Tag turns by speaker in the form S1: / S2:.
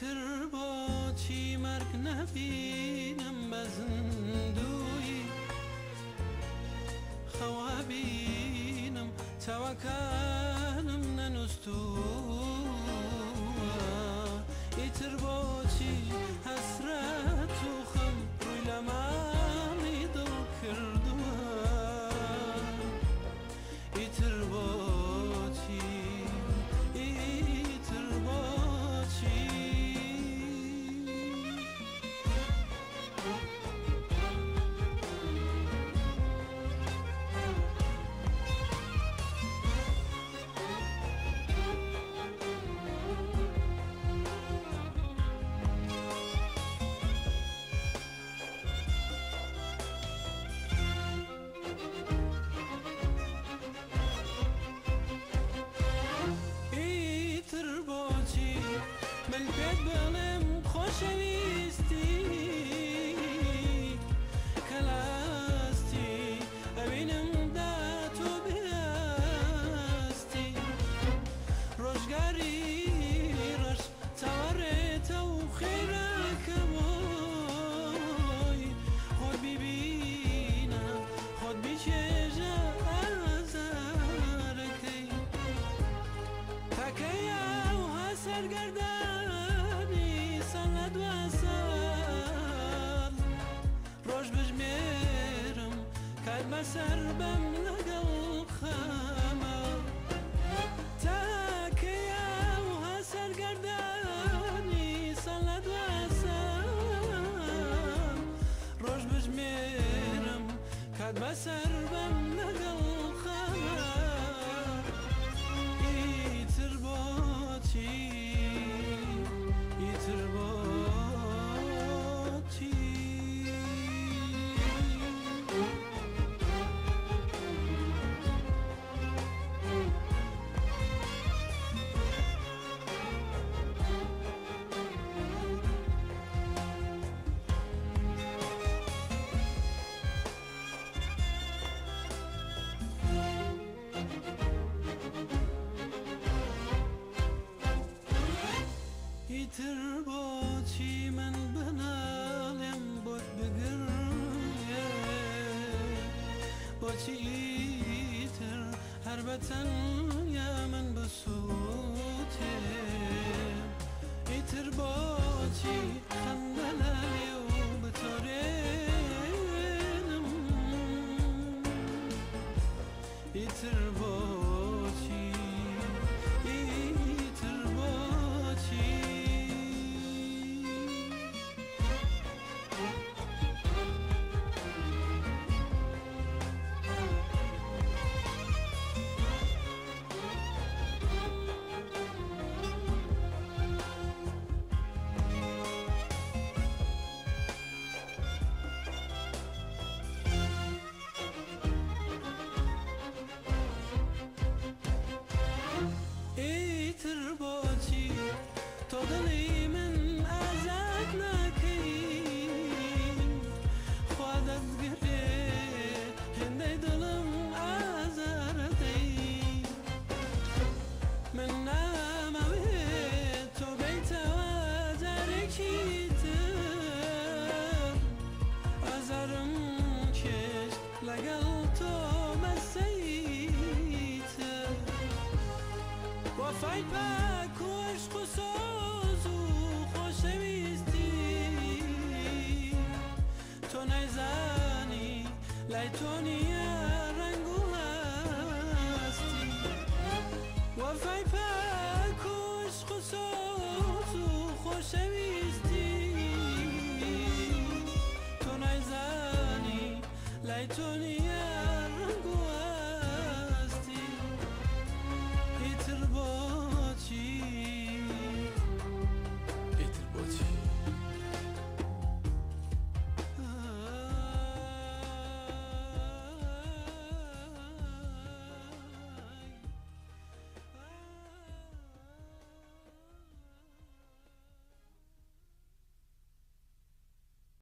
S1: ایتر با چی مرگ نبینم بزندوی خوابینم توکلم ننستو ایتر با چی حسرت و خم روی لمامی دل کردو ایتر با چی ایتر با چی من پێت بڵێم خۆشەویستی کەلاستی ئەوینم دا تۆ بێستی ڕۆژگاری ڕەش چاوەڕێتە و خێرەکە بۆی خۆت بیبینە خۆت بیچێژە ئازارەکەی تاکەیە و هەسەرگەردە سر بم لەگەڵ خەمە تاکەیە و هەسەرگەردانی سەڵ لە دوە سەم ڕۆژ بژمێرم کات بەسەر بم لەگەڵ خەمە ئیتر بۆچی ئیتر بۆچی ایتر بۆچی من بناڵێم بۆت بگرێ بۆچی ئیتر هەر بەتەنیا من بسووتێ ئیتر بۆچی خەندە لە لێو بتۆرێنم ئیتر بۆچی ئیتر بۆچی ئیتر بۆچی تۆ دڵی من ئازاد ناکەی خوا دەستگرێ هێندەی دڵم ئازارەدەی من نامەوێت تۆ بێیتەوە جارێکی تر ئازارم کێش لەگەڵ تۆ مەسەیتر وەفای پاک و عشق و سۆز و خۆشەویستی تۆ نەیزانی لای تۆ نییە ڕەنگ و هەستی وەفای پاک و عشق و سۆز و خۆشەویستی تۆ نەیزانی لای تۆ نییە ڕەنگ و هەستی ئیتر بۆچی